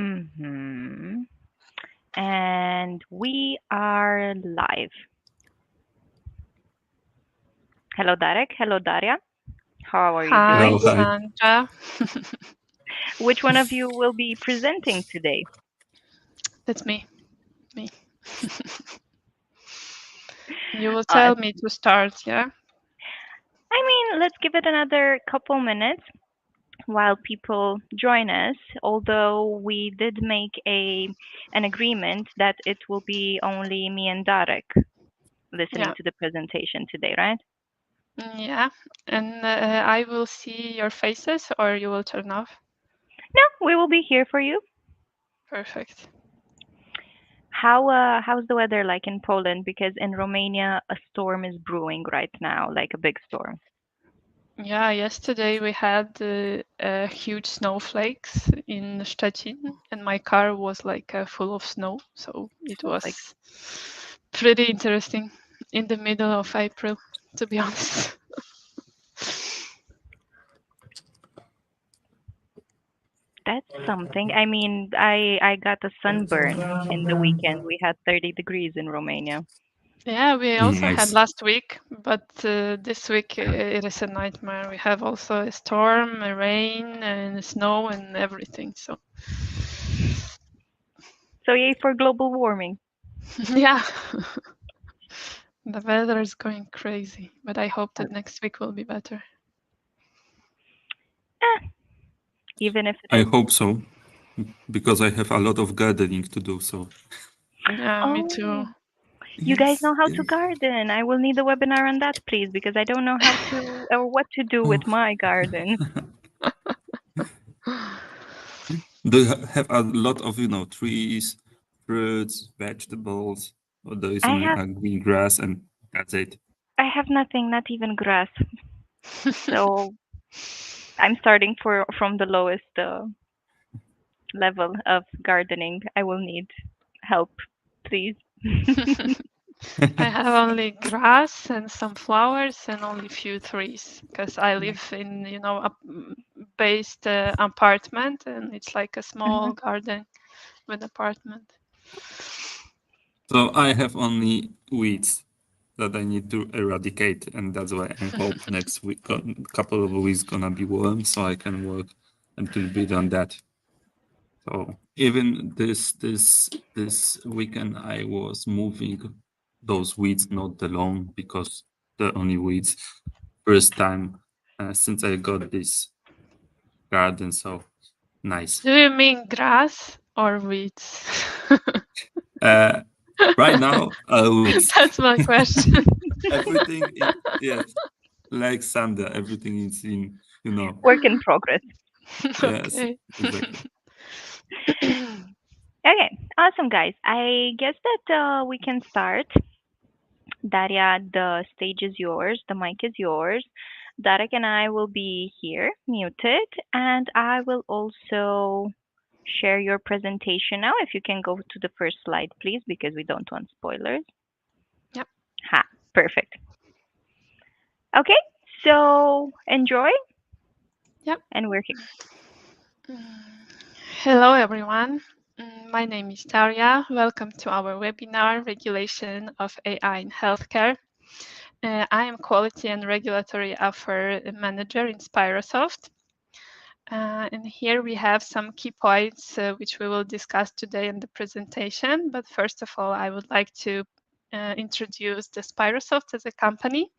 Mm-hmm. And we are live. Hello, Darek. Hello, Daria. How are you Hi, doing? Hello, hi. Sandra. Which one of you will be presenting today? That's me. Me. You will Uh, tell me to start, yeah? I mean, let's give it another couple minutes while people join us. Although we did make an agreement that it will be only me and Darek listening Yeah. to the presentation today, right? Yeah. And I will see your faces or you will turn off. No, we will be here for you. Perfect. How's the weather like in Poland? Because in Romania a storm is brewing right now, like a big storm. Yeah, yesterday we had huge snowflakes in Szczecin and my car was like full of snow. So it Oh, like was pretty interesting in the middle of April, to be honest. that's something. I mean, I got a sunburn in the weekend. We had 30 degrees in Romania. Yeah, we also had Nice. last week, but this week it is a nightmare. We have also a storm, a rain, and snow, and everything. So, So yay for global warming. yeah, the weather is going crazy. But I hope that next week will be better. Eh, even if it I is. hope so, because I have a lot of gardening to do. So Yeah, me too. Oh, you guys yes, know how to yes. garden. I will need a webinar on that, please, because I don't know how to or what to do with Oh, my garden. do you have a lot of trees, fruits, vegetables, or there is I only have a green grass and that's it? I have nothing, not even grass. So I'm starting from the lowest level of gardening. I will need help, please. I have only grass and some flowers and only few trees because I live in, a based apartment and it's like a Mhm. small garden with apartment. So I have only weeds that I need to eradicate, and that's why I hope next week, couple of weeks, gonna be warm, so I can work a little bit on that. So even this weekend, I was moving those weeds, not the lawn, because the only weeds. First time since I got this garden, so nice. Do you mean grass or weeds? Uh, right now, weeds. That's my question. Everything, yes, like Sandra, everything is Work in progress. yes, Okay. exactly. Okay, awesome, guys. I guess that we can start. Daria, the stage is yours, the mic is yours. Darek and I will be here, muted, and I will also share your presentation now. If you can go to the first slide, please, because we don't want spoilers. Yep. Ha, perfect. Okay, so enjoy, Yep. and we're here. Hello, everyone. My name is Daria. Welcome to our webinar, Regulation of AI in Healthcare. I am Quality and Regulatory Affair Manager in Spyrosoft. And here we have some key points which we will discuss today in the presentation. But first of all, I would like to introduce the Spyrosoft as a company.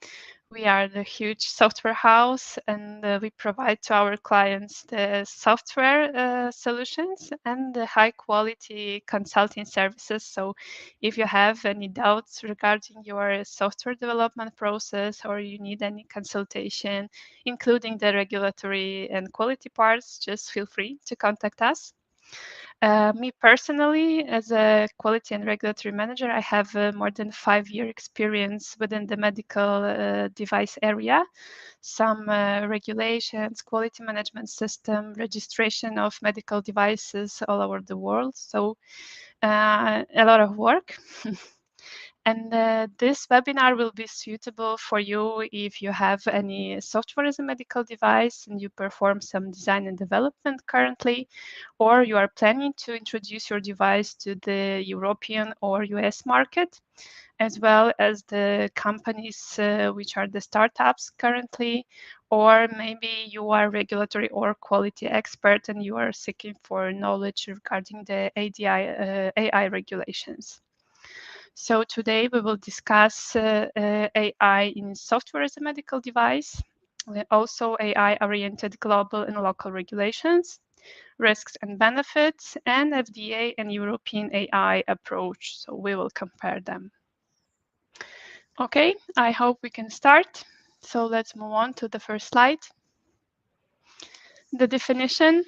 We are the huge software house and we provide to our clients the software solutions and the high quality consulting services. So if you have any doubts regarding your software development process or you need any consultation, including the regulatory and quality parts, just feel free to contact us. Me personally, as a quality and regulatory manager, I have more than 5-year experience within the medical device area. Some regulations, quality management system, registration of medical devices all over the world. So a lot of work. And this webinar will be suitable for you if you have any software as a medical device and you perform some design and development currently, or you are planning to introduce your device to the European or US market, as well as the companies which are the startups currently, or maybe you are regulatory or quality expert and you are seeking for knowledge regarding the AI regulations. So today we will discuss AI in software as a medical device, also AI-oriented global and local regulations, risks and benefits, and FDA and European AI approach. So we will compare them. Okay, I hope we can start. So let's move on to the first slide. The definition: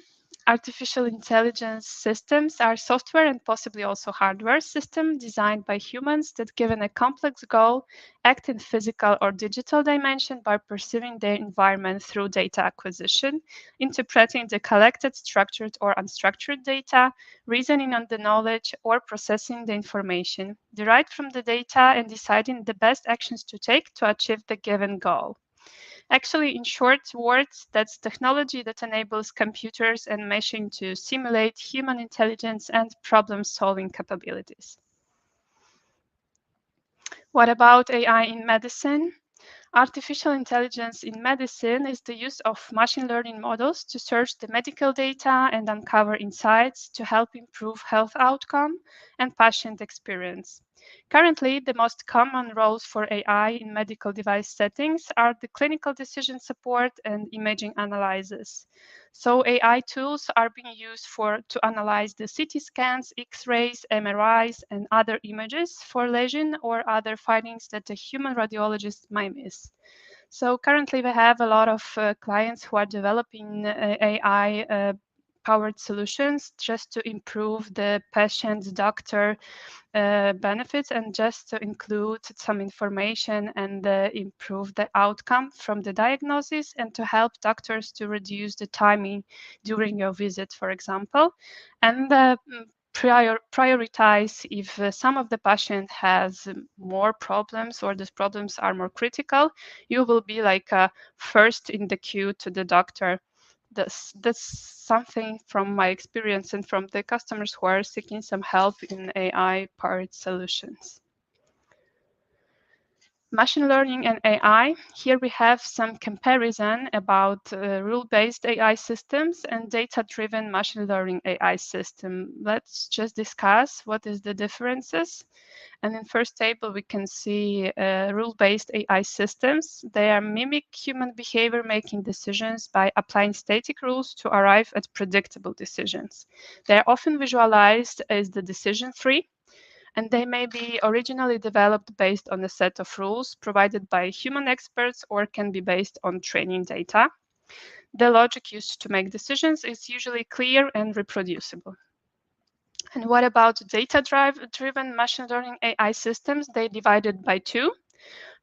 artificial intelligence systems are software and possibly also hardware systems designed by humans that, given a complex goal, act in physical or digital dimension by perceiving their environment through data acquisition, interpreting the collected structured or unstructured data, reasoning on the knowledge, or processing the information derived from the data and deciding the best actions to take to achieve the given goal. Actually, in short words, that's technology that enables computers and machines to simulate human intelligence and problem-solving capabilities. What about AI in medicine? Artificial intelligence in medicine is the use of machine learning models to search the medical data and uncover insights to help improve health outcome and patient experience. Currently, the most common roles for AI in medical device settings are the clinical decision support and imaging analysis. So AI tools are being used to analyze the CT scans, X-rays, MRIs, and other images for lesion or other findings that a human radiologist might miss. So currently we have a lot of clients who are developing AI powered solutions just to improve the patient doctor benefits and just to include some information and improve the outcome from the diagnosis and to help doctors to reduce the timing during your visit, for example, and prioritize if some of the patient has more problems or these problems are more critical, you will be like first in the queue to the doctor. That's something from my experience and from the customers who are seeking some help in AI-powered solutions. Machine learning and AI. Here we have some comparison about rule-based AI systems and data-driven machine learning AI system. Let's just discuss what is the differences. And in first table, we can see rule-based AI systems. They are mimic human behavior making decisions by applying static rules to arrive at predictable decisions. They are often visualized as the decision tree, and they may be originally developed based on a set of rules provided by human experts or can be based on training data. The logic used to make decisions is usually clear and reproducible. And what about data-driven machine learning AI systems? They divided by two.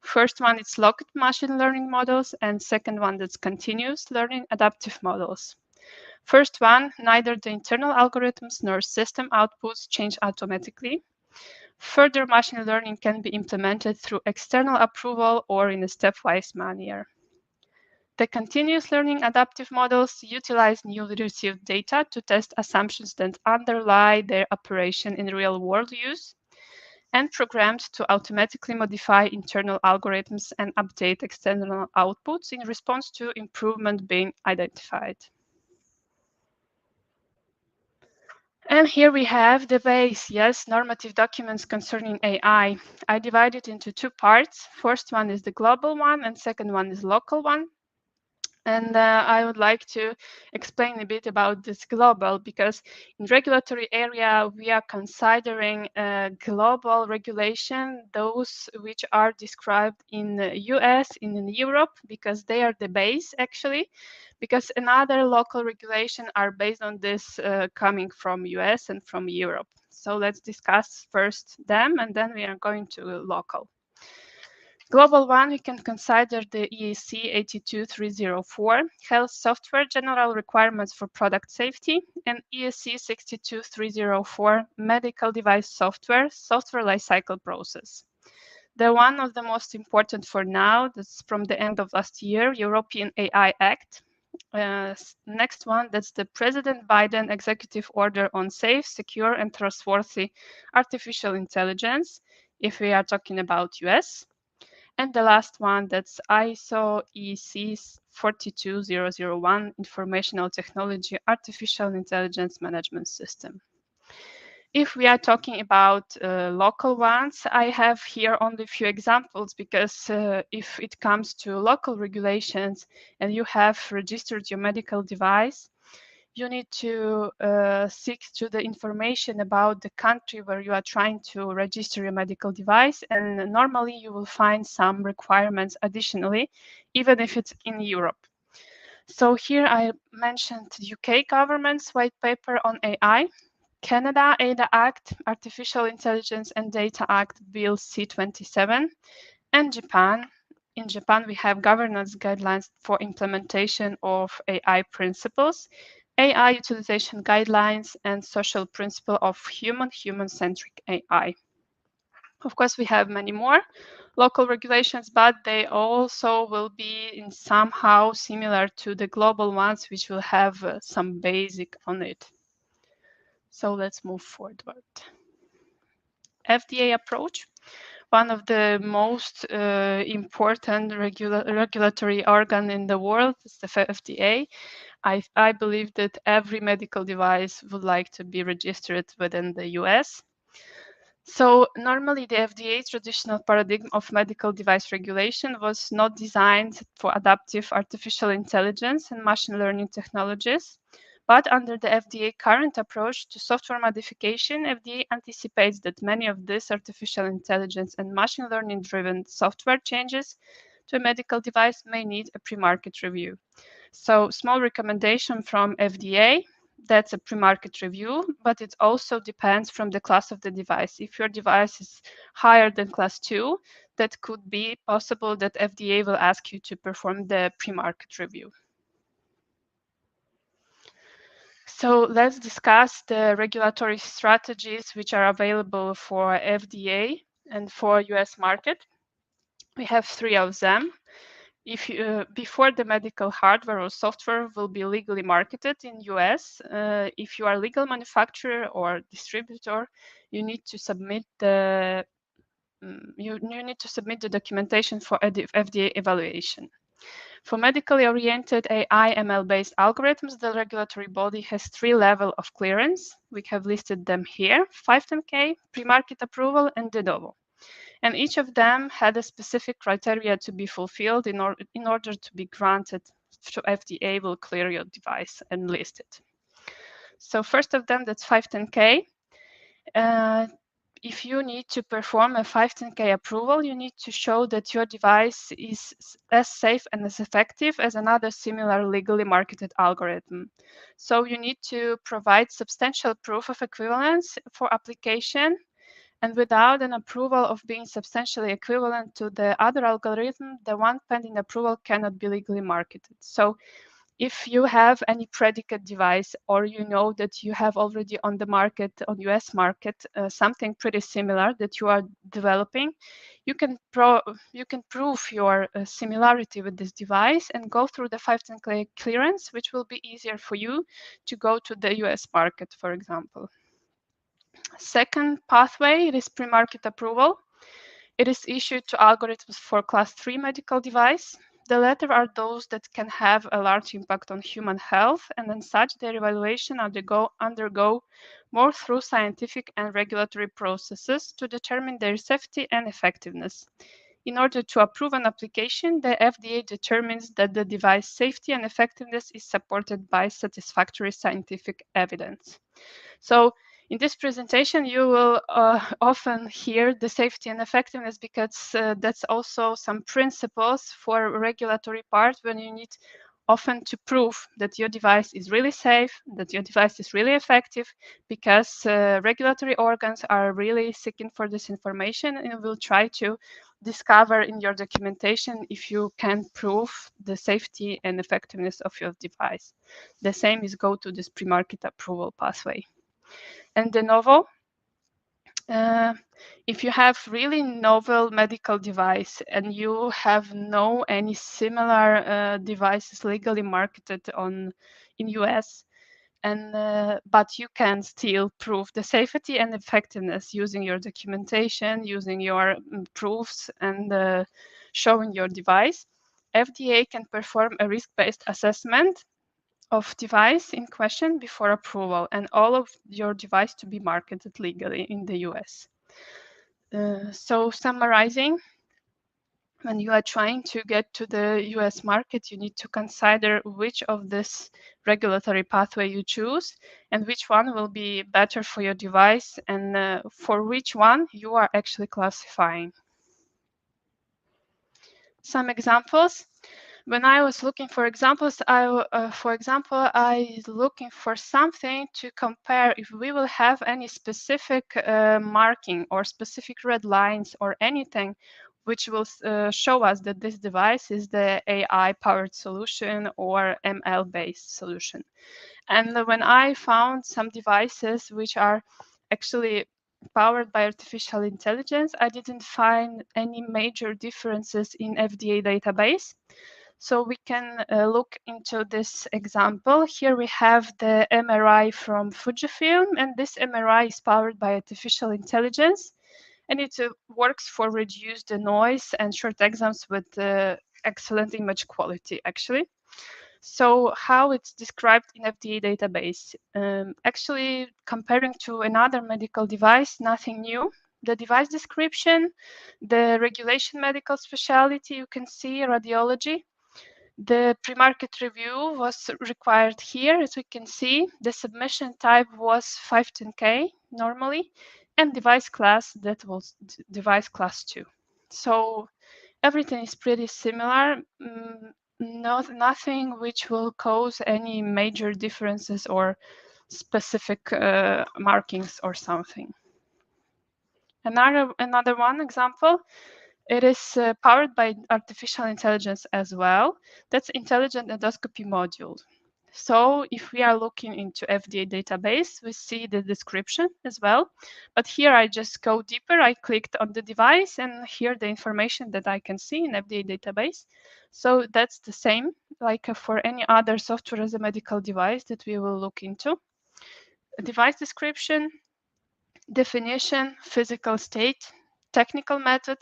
First one is locked machine learning models, and second one that's continuous learning adaptive models. First one, neither the internal algorithms nor system outputs change automatically. Further machine learning can be implemented through external approval or in a stepwise manner. The continuous learning adaptive models utilize newly received data to test assumptions that underlie their operation in real-world use and programmed to automatically modify internal algorithms and update external outputs in response to improvement being identified. And here we have the base, yes, normative documents concerning AI. I divide it into two parts. First one is the global one and second one is local one. And I would like to explain a bit about this global, because in regulatory area, we are considering global regulation, those which are described in the US, in Europe, because they are the base actually, because another local regulation are based on this coming from US and from Europe. So let's discuss first them, and then we are going to local. Global one, we can consider the EAC 82304, Health Software General Requirements for Product Safety, and EAC 62304, Medical Device Software, Software Lifecycle Process. The one of the most important for now, that's from the end of last year, European AI Act. Next one, that's the President Biden Executive Order on Safe, Secure, and Trustworthy Artificial Intelligence, if we are talking about US. And the last one, that's ISO EC 42001, Informational Technology Artificial Intelligence Management System. If we are talking about local ones, I have here only a few examples because if it comes to local regulations and you have registered your medical device, you need to seek to the information about the country where you are trying to register your medical device. And normally you will find some requirements additionally, even if it's in Europe. So here I mentioned the UK government's white paper on AI, Canada ADA Act, Artificial Intelligence and Data Act, Bill C-27, and Japan. In Japan, we have governance guidelines for implementation of AI principles, AI utilization guidelines, and social principle of human-centric AI. Of course, we have many more local regulations, but they also will be in somehow similar to the global ones, which will have some basic on it. So let's move forward. FDA approach. One of the most important regulatory organ in the world is the FDA. I believe that every medical device would like to be registered within the US. So normally the FDA's traditional paradigm of medical device regulation was not designed for adaptive artificial intelligence and machine learning technologies. But under the FDA current approach to software modification, FDA anticipates that many of these artificial intelligence and machine learning driven software changes to a medical device may need a pre-market review. So small recommendation from FDA, that's a pre-market review, but it also depends from the class of the device. If your device is higher than class 2, that could be possible that FDA will ask you to perform the pre-market review. So let's discuss the regulatory strategies which are available for FDA and for US market. We have 3 of them. If you, before the medical hardware or software will be legally marketed in US, if you are a legal manufacturer or distributor, you need to submit the you need to submit the documentation for FDA evaluation. For medically oriented AI ML-based algorithms, the regulatory body has 3 levels of clearance. We have listed them here: 510K, pre-market approval, and de novo. And each of them had a specific criteria to be fulfilled in order to be granted, so FDA will clear your device and list it. So first of them, that's 510K. If you need to perform a 510K approval, you need to show that your device is as safe and as effective as another similar legally marketed algorithm. So you need to provide substantial proof of equivalence for application, and without an approval of being substantially equivalent to the other algorithm, the one pending approval cannot be legally marketed. So if you have any predicate device, or you know that you have already on the market, on US market, something pretty similar that you are developing, you can prove your similarity with this device and go through the 510K clearance, which will be easier for you to go to the US market, for example. Second pathway, it is pre-market approval. It is issued to algorithms for class 3 medical device. The latter are those that can have a large impact on human health, and as such, their evaluation undergo more through scientific and regulatory processes to determine their safety and effectiveness. In order to approve an application, the FDA determines that the device safety and effectiveness is supported by satisfactory scientific evidence. So in this presentation, you will often hear the safety and effectiveness, because that's also some principles for regulatory part when you need often to prove that your device is really safe, that your device is really effective, because regulatory organs are really seeking for this information and will try to discover in your documentation if you can prove the safety and effectiveness of your device. The same is go to this pre-market approval pathway. And de novo, If you have really novel medical device and you have no any similar devices legally marketed in US, and but you can still prove the safety and effectiveness using your documentation, using your proofs, and showing your device, FDA can perform a risk-based assessment of device in question before approval, and all of your device to be marketed legally in the US. So summarizing, when you are trying to get to the US market, you need to consider which of this regulatory pathway you choose and which one will be better for your device and for which one you are actually classifying. Some examples. When I was looking for examples, for example, I was looking for something to compare if we will have any specific marking or specific red lines or anything which will show us that this device is the AI-powered solution or ML-based solution. And when I found some devices which are actually powered by artificial intelligence, I didn't find any major differences in FDA database. So we can look into this example. Here we have the MRI from Fujifilm, and this MRI is powered by artificial intelligence, and it works for reduced noise and short exams with excellent image quality, actually. So how it's described in FDA database? Actually, comparing to another medical device, nothing new. The device description, the regulation medical specialty, you can see radiology. The pre-market review was required here, as we can see. The submission type was 510K normally, and device class, that was device class 2. So everything is pretty similar. Nothing which will cause any major differences or specific markings or something. Another one example, it is powered by artificial intelligence as well. That's intelligent endoscopy module. So if we are looking into FDA database, we see the description as well. But here I just go deeper. I clicked on the device and here the information that I can see in FDA database. So that's the same like for any other software as a medical device that we will look into. A device description, definition, physical state, technical method.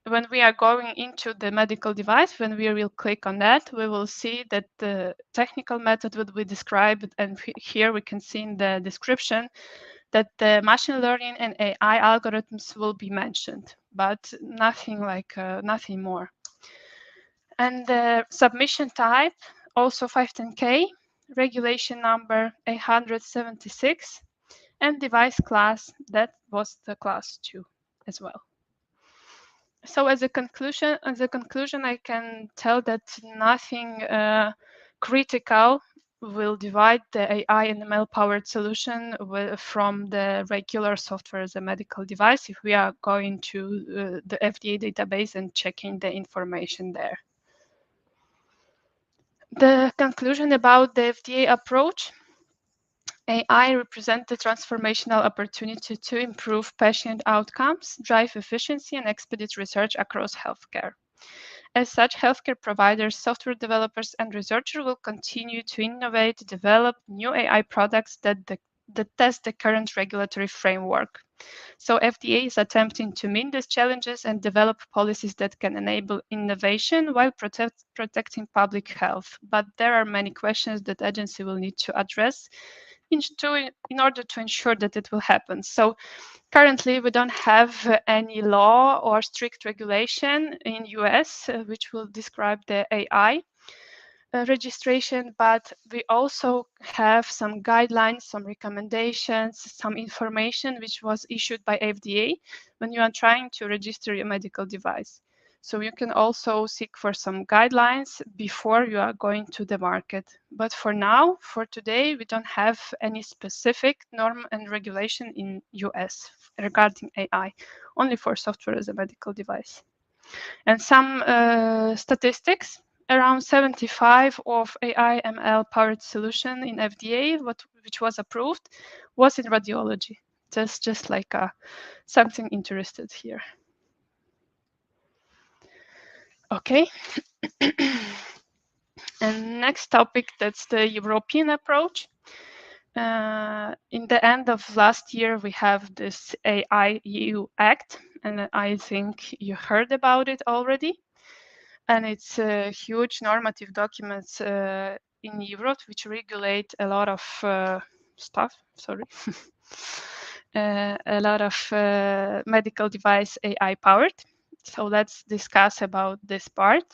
When we are going into the medical device, when we will click on that, we will see that the technical method will be described. And here we can see in the description that the machine learning and AI algorithms will be mentioned, but nothing nothing more. And the submission type, also 510K, regulation number 876, and device class, that was the class 2 as well. So as a conclusion, I can tell that nothing critical will divide the AI and ML powered solution from the regular software as a medical device if we are going to the FDA database and checking the information there. The conclusion about the FDA approach: AI represents the transformational opportunity to improve patient outcomes, drive efficiency, and expedite research across healthcare. As such, healthcare providers, software developers, and researchers will continue to innovate, develop new AI products that test the current regulatory framework. So FDA is attempting to meet these challenges and develop policies that can enable innovation while protecting public health. But there are many questions that agency will need to address in order to ensure that it will happen. So currently, we don't have any law or strict regulation in US which will describe the AI registration, but we also have some guidelines, some recommendations, some information which was issued by FDA when you are trying to register your medical device. So you can also seek for some guidelines before you are going to the market. But for now, for today, we don't have any specific norm and regulation in US regarding AI, only for software as a medical device. And some statistics: around 75 of AI ML powered solution in FDA, which was approved, was in radiology. Just like something interested here. Okay. And next topic, that's the European approach. In the end of last year, we have this AI EU Act, and I think you heard about it already. And it's a huge normative documents in Europe which regulate a lot of stuff. Sorry. A lot of medical device AI powered. So let's discuss about this part.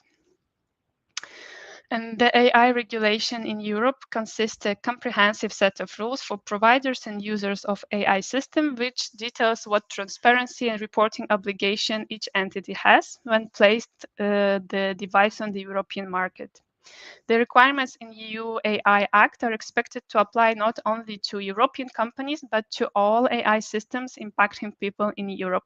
And the AI regulation in Europe consists a comprehensive set of rules for providers and users of AI system, which details what transparency and reporting obligation each entity has when placed the device on the European market. The requirements in EU AI Act are expected to apply not only to European companies, but to all AI systems impacting people in Europe,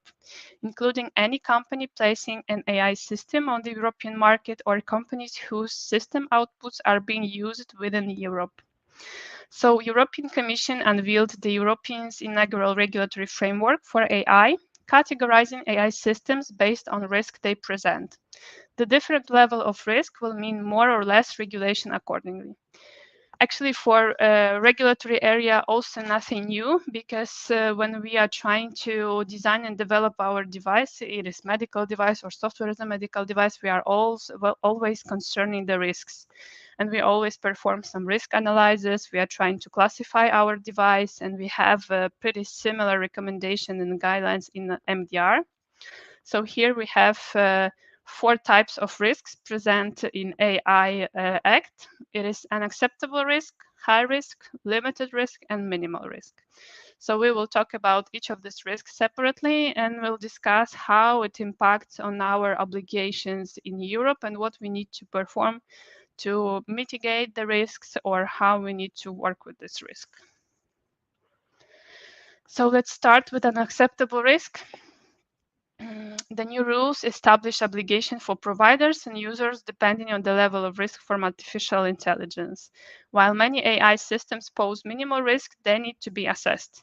including any company placing an AI system on the European market or companies whose system outputs are being used within Europe. So European Commission unveiled the European's inaugural regulatory framework for AI, categorizing AI systems based on risk they present. The different level of risk will mean more or less regulation accordingly. Actually, for regulatory area, also nothing new, because when we are trying to design and develop our device, it is medical device or software as a medical device, we are always concerning the risks. And we always perform some risk analysis. We are trying to classify our device, and we have a pretty similar recommendation and guidelines in MDR. So here we have 4 types of risks present in AI Act. It is unacceptable risk, high risk, limited risk, and minimal risk. So we will talk about each of these risks separately, and we'll discuss how it impacts on our obligations in Europe and what we need to perform to mitigate the risks or how we need to work with this risk. So let's start with an acceptable risk. The new rules establish obligation for providers and users depending on the level of risk from artificial intelligence. While many AI systems pose minimal risk, they need to be assessed.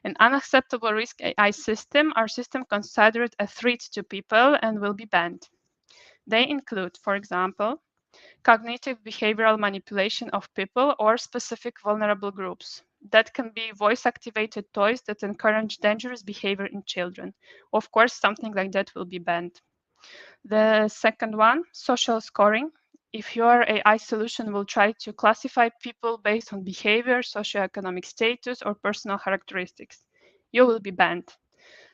An unacceptable risk AI system are systems considered a threat to people and will be banned. They include, for example, cognitive behavioral manipulation of people or specific vulnerable groups. That can be voice-activated toys that encourage dangerous behavior in children. Of course, something like that will be banned. The second one, social scoring. If your AI solution will try to classify people based on behavior, socioeconomic status, or personal characteristics, you will be banned.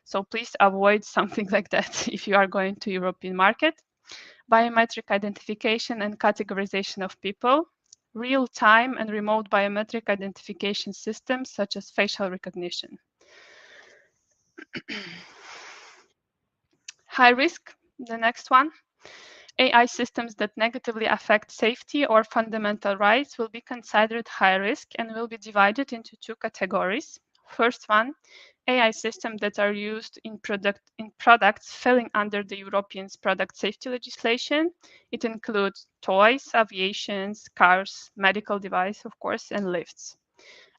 So please avoid something like that if you are going to European market. Biometric identification and categorization of people, real-time and remote biometric identification systems such as facial recognition. High risk, the next one. AI systems that negatively affect safety or fundamental rights will be considered high risk and will be divided into 2 categories. First one, AI systems that are used in products falling under the European product safety legislation. It includes toys, aviations, cars, medical device, of course, and lifts.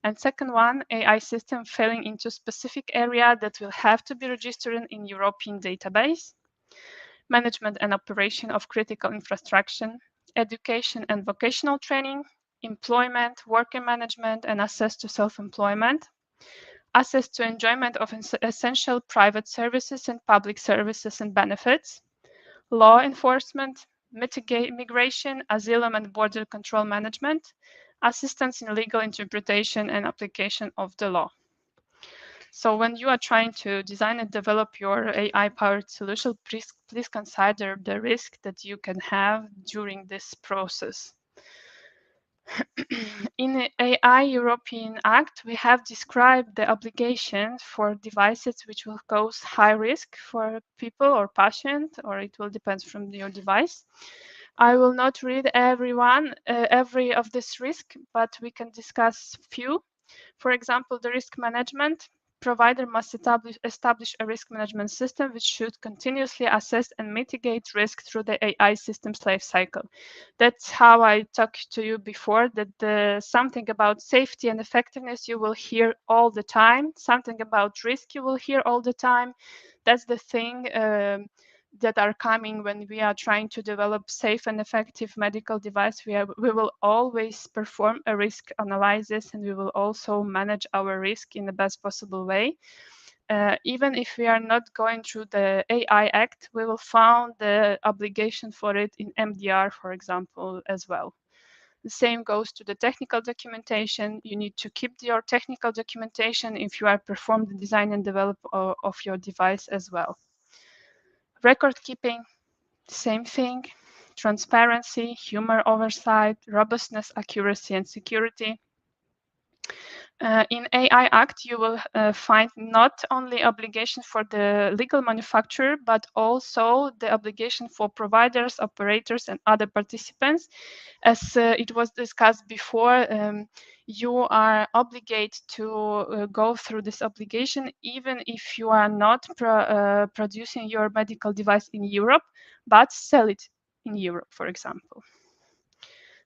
And second one, AI system falling into specific area that will have to be registered in European database. Management and operation of critical infrastructure, education and vocational training, employment, worker management, and access to self-employment, access to enjoyment of essential private services and public services and benefits, law enforcement, migration, asylum and border control management, assistance in legal interpretation and application of the law. So when you are trying to design and develop your AI-powered solution, please consider the risk that you can have during this process. In the AI European Act, we have described the obligations for devices which will cause high risk for people or patient, or it will depend from your device. I will not read every of this risk, but we can discuss few. For example, the risk management. provider must establish a risk management system which should continuously assess and mitigate risk through the AI system's life cycle. That's how I talked to you before, that something about safety and effectiveness you will hear all the time, something about risk you will hear all the time. That's the thing that are coming when we are trying to develop safe and effective medical device. We will always perform a risk analysis, and we will also manage our risk in the best possible way. Even if we are not going through the AI Act, we will find the obligation for it in MDR, for example, as well. The same goes to the technical documentation. You need to keep your technical documentation if you are perform the design and develop of your device as well. Record keeping, same thing. Transparency, human oversight, robustness, accuracy, and security. In AI Act, you will find not only obligation for the legal manufacturer, but also the obligation for providers, operators, and other participants. As it was discussed before, you are obligated to go through this obligation, even if you are not producing your medical device in Europe, but sell it in Europe, for example.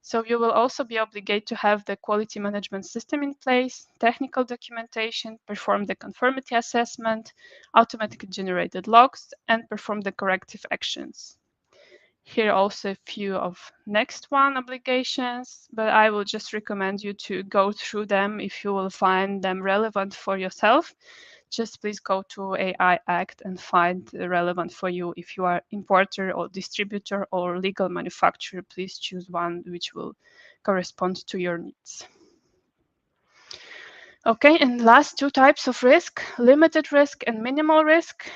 So you will also be obligated to have the quality management system in place, technical documentation, perform the conformity assessment, automatically generated logs, and perform the corrective actions. Here also a few of next one obligations, but I will just recommend you to go through them if you will find them relevant for yourself. Just please go to AI Act and find relevant for you. If you are importer or distributor or legal manufacturer, please choose one which will correspond to your needs. Okay, and last two types of risk, limited risk and minimal risk.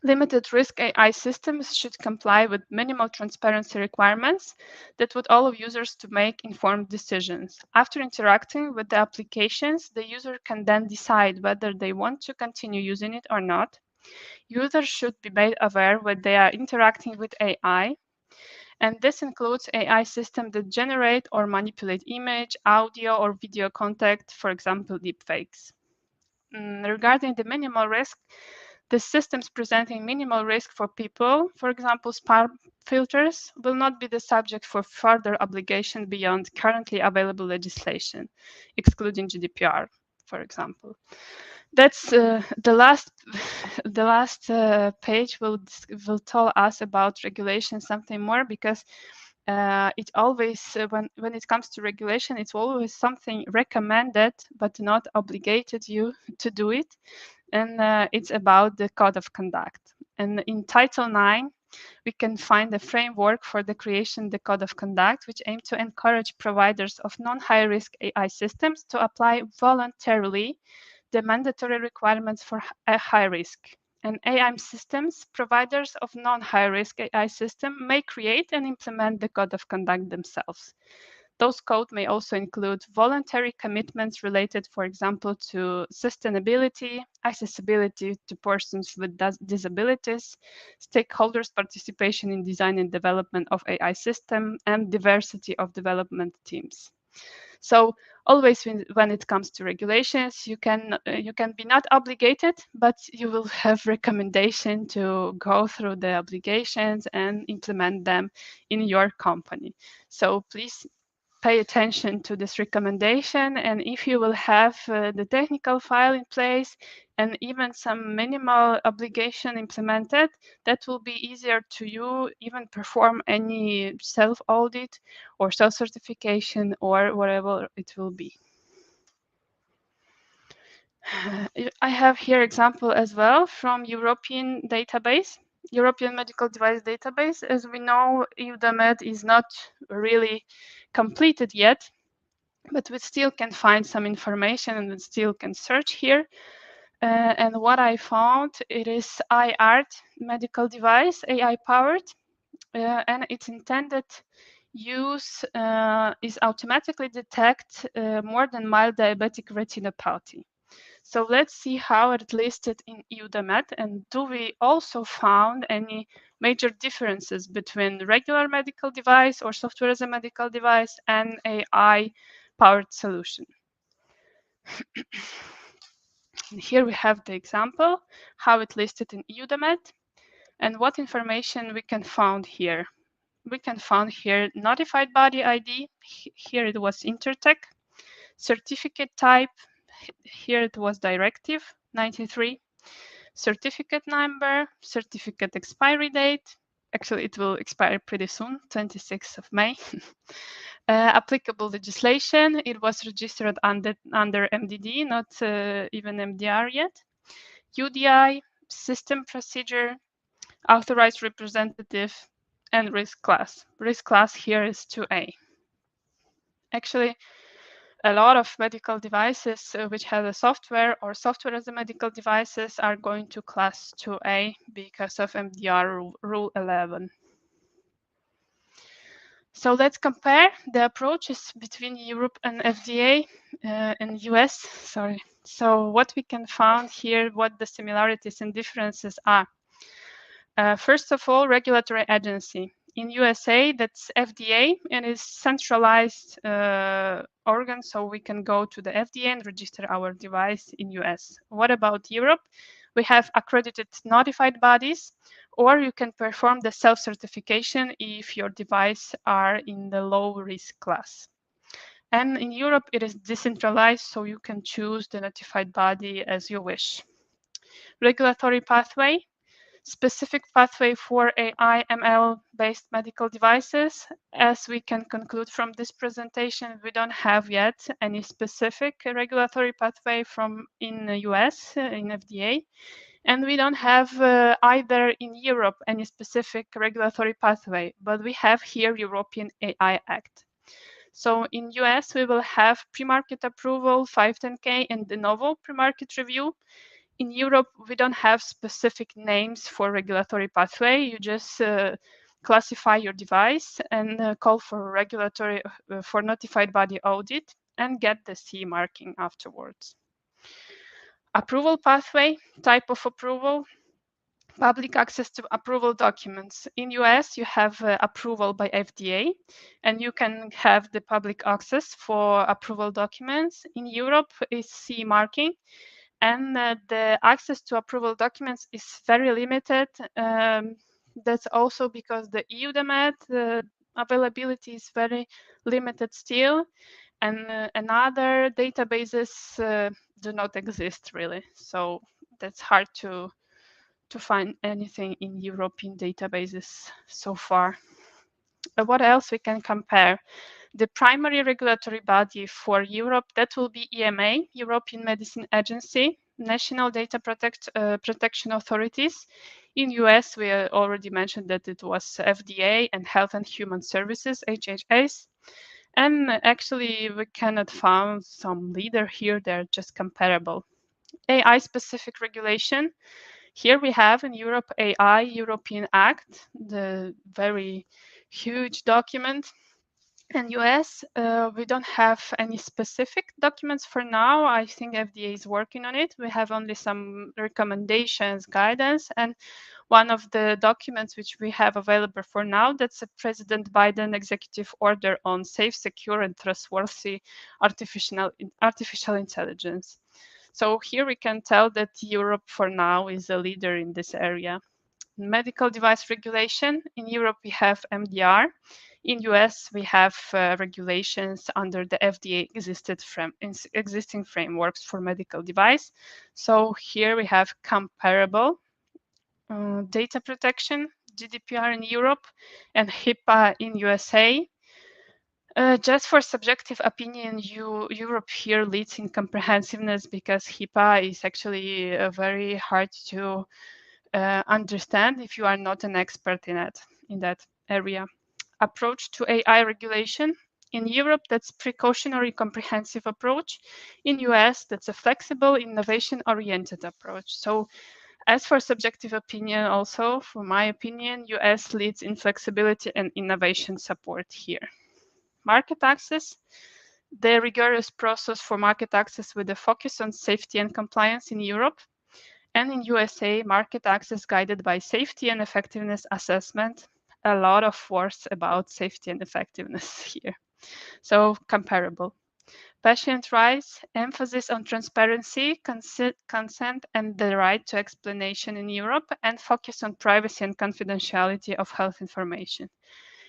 Limited risk AI systems should comply with minimal transparency requirements that would allow users to make informed decisions. After interacting with the applications, the user can then decide whether they want to continue using it or not. Users should be made aware when they are interacting with AI, and this includes AI systems that generate or manipulate image, audio, or video content, for example, deepfakes. Regarding the minimal risk, the systems presenting minimal risk for people, for example, spam filters, will not be the subject for further obligation beyond currently available legislation, excluding GDPR, for example. That's the last. The last page will tell us about regulation something more, because it always when it comes to regulation, it's always something recommended but not obligated you to do it. And it's about the code of conduct. And in Title 9, we can find a framework for the creation of the code of conduct, which aim to encourage providers of non-high-risk AI systems to apply voluntarily the mandatory requirements for a high risk. And AI systems, providers of non-high-risk AI system may create and implement the code of conduct themselves. Those codes may also include voluntary commitments related, for example, to sustainability, accessibility to persons with disabilities, stakeholders' participation in design and development of AI system, and diversity of development teams. So always when it comes to regulations, you can be not obligated, but you will have recommendation to go through the obligations and implement them in your company. So please pay attention to this recommendation, and if you will have the technical file in place and even some minimal obligation implemented, that will be easier to you even perform any self-audit or self-certification or whatever it will be. I have here example as well from European database, European Medical Device Database. As we know, undoubted is not really completed yet, but we still can find some information and we still can search here. And what I found, it is iArt medical device, AI powered, and its intended use is automatically detect more than mild diabetic retinopathy. So let's see how it listed in EUDAMED, and do we also found any major differences between regular medical device or software as a medical device and AI powered solution. Here we have the example, how it listed in undoubted, and what information we can find here. We can find here notified body ID. Here it was Intertech. Certificate type. Here it was directive 93. Certificate number, certificate expiry date. Actually, it will expire pretty soon, 26th of May. Applicable legislation, it was registered under MDD, not even MDR yet. UDI, system procedure, authorized representative, and risk class. Risk class here is 2A. Actually, a lot of medical devices which have a software or software as a medical devices are going to class 2A because of MDR rule 11. So let's compare the approaches between Europe and FDA and US. Sorry. So what we can find here, what the similarities and differences are. First of all, regulatory agency. In USA, that's FDA and is centralized organ, so we can go to the FDA and register our device in US. What about Europe? We have accredited notified bodies, or you can perform the self-certification if your device are in the low risk class. And in Europe, it is decentralized, so you can choose the notified body as you wish. Regulatory pathway. Specific pathway for AI ML based medical devices. As we can conclude from this presentation, we don't have yet any specific regulatory pathway from in the US, in FDA, and we don't have either in Europe any specific regulatory pathway, but we have here European AI Act. So in US, we will have pre-market approval, 510K, and de novo pre-market review. In Europe, we don't have specific names for regulatory pathway. You just classify your device and call for regulatory for notified body audit and get the CE marking afterwards. Approval pathway, type of approval, public access to approval documents. In US, you have approval by FDA, and you can have the public access for approval documents. In Europe, it's CE marking, and the access to approval documents is very limited. That's also because the EUDAMED availability is very limited still, and other databases do not exist really. So that's hard to find anything in European databases so far. What else we can compare? The primary regulatory body for Europe, that will be EMA, European Medicine Agency, National Data Protection Authorities. In US, we already mentioned that it was FDA and Health and Human Services, HHS. And actually, we cannot find some leader here. They're just comparable. AI-specific regulation. Here we have in Europe AI European Act, the very huge document. In US, we don't have any specific documents for now. I think FDA is working on it. We have only some recommendations, guidance, and one of the documents which we have available for now, that's a President Biden executive order on safe, secure, and trustworthy artificial intelligence. So here we can tell that Europe for now is a leader in this area. Medical device regulation. In Europe, we have MDR. In US, we have regulations under the FDA existing frameworks for medical device. So here we have comparable data protection, GDPR in Europe, and HIPAA in USA. Just for subjective opinion, Europe here leads in comprehensiveness because HIPAA is actually very hard to understand if you are not an expert in that area. Approach to AI regulation. In Europe, that's precautionary comprehensive approach. In US, that's a flexible innovation-oriented approach. So as for subjective opinion also, for my opinion, US leads in flexibility and innovation support here. Market access. The rigorous process for market access with a focus on safety and compliance in Europe. And in USA, market access guided by safety and effectiveness assessment. A lot of words about safety and effectiveness here. So comparable. patient rights, emphasis on transparency, consent, and the right to explanation in Europe, and focus on privacy and confidentiality of health information.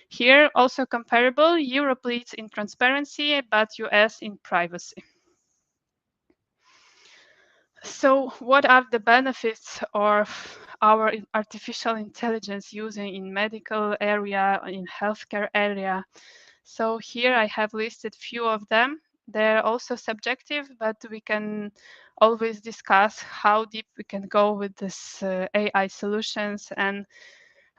Here, also comparable, Europe leads in transparency, but US in privacy. So what are the benefits of our artificial intelligence using in medical area, in healthcare area? So here I have listed few of them. They're also subjective, but we can always discuss how deep we can go with this AI solutions. And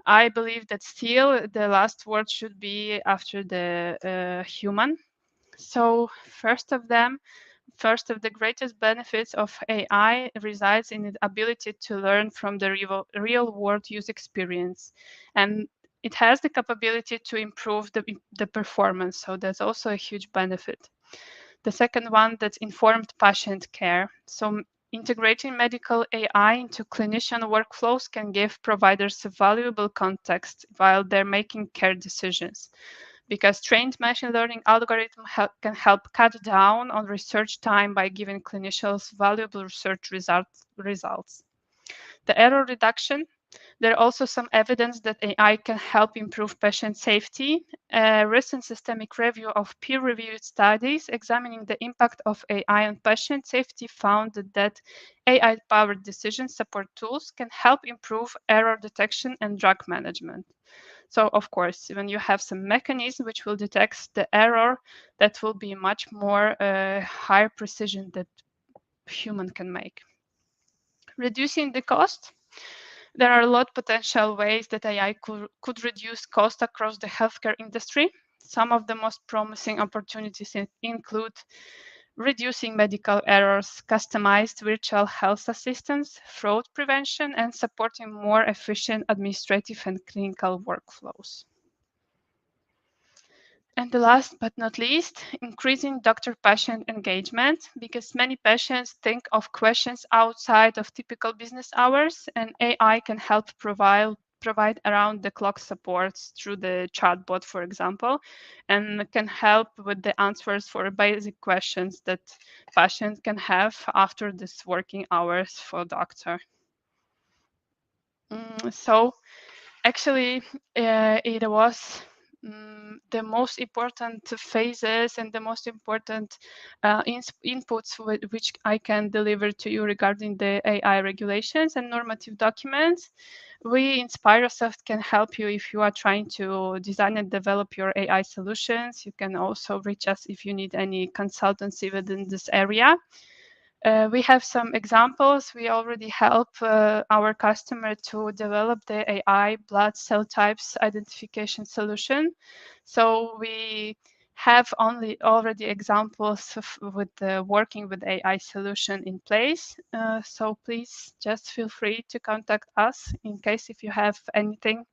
I believe that still the last word should be after the human. So first of the greatest benefits of AI resides in its ability to learn from the real world use experience. And it has the capability to improve the performance. So that's also a huge benefit. The second one, that's informed patient care. So integrating medical AI into clinician workflows can give providers a valuable context while they're making care decisions, because trained machine learning algorithm can help cut down on research time by giving clinicians valuable research results. The error reduction, there are also some evidence that AI can help improve patient safety. A recent systemic review of peer-reviewed studies examining the impact of AI on patient safety found that AI-powered decision support tools can help improve error detection and drug management. So of course, when you have some mechanism which will detect the error, that will be much more higher precision that human can make. Reducing the cost. There are a lot of potential ways that AI could reduce cost across the healthcare industry. Some of the most promising opportunities include reducing medical errors, customized virtual health assistants, fraud prevention, and supporting more efficient administrative and clinical workflows. And the last but not least, increasing doctor-patient engagement, because many patients think of questions outside of typical business hours, and AI can help provide around-the-clock supports through the chatbot, for example, and can help with the answers for basic questions that patients can have after this working hours for doctor. So actually, it was the most important phases and the most important inputs which I can deliver to you regarding the AI regulations and normative documents. We, Inspirosoft, can help you if you are trying to design and develop your AI solutions. You can also reach us if you need any consultancy within this area. We have some examples. We already help our customer to develop the AI blood cell types identification solution. So we have already examples with working with AI solution in place. So please just feel free to contact us in case if you have anything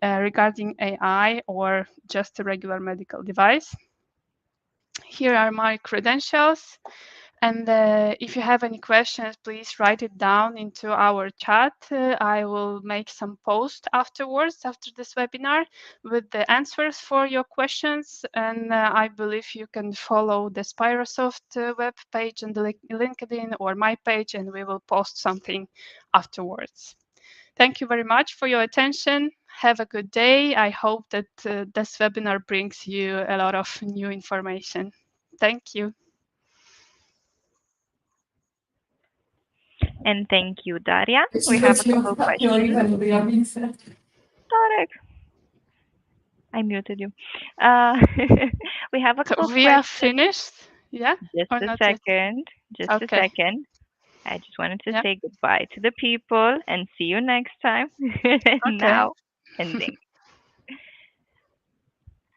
regarding AI or just a regular medical device. Here are my credentials. And if you have any questions, please write it down into our chat. I will make some post afterwards, after this webinar, with the answers for your questions. And I believe you can follow the Spirosoft web page and the LinkedIn or my page, and we will post something afterwards. Thank you very much for your attention. Have a good day. I hope that this webinar brings you a lot of new information. Thank you. And thank you, Daria. We have a couple of questions. Tarek, I muted you. Uh, we have a So couple of we are questions. finished, yeah, Just or a not yet? second. Just a Okay, second. I just wanted to yeah, say goodbye to the people and see you next time. okay. Now, ending.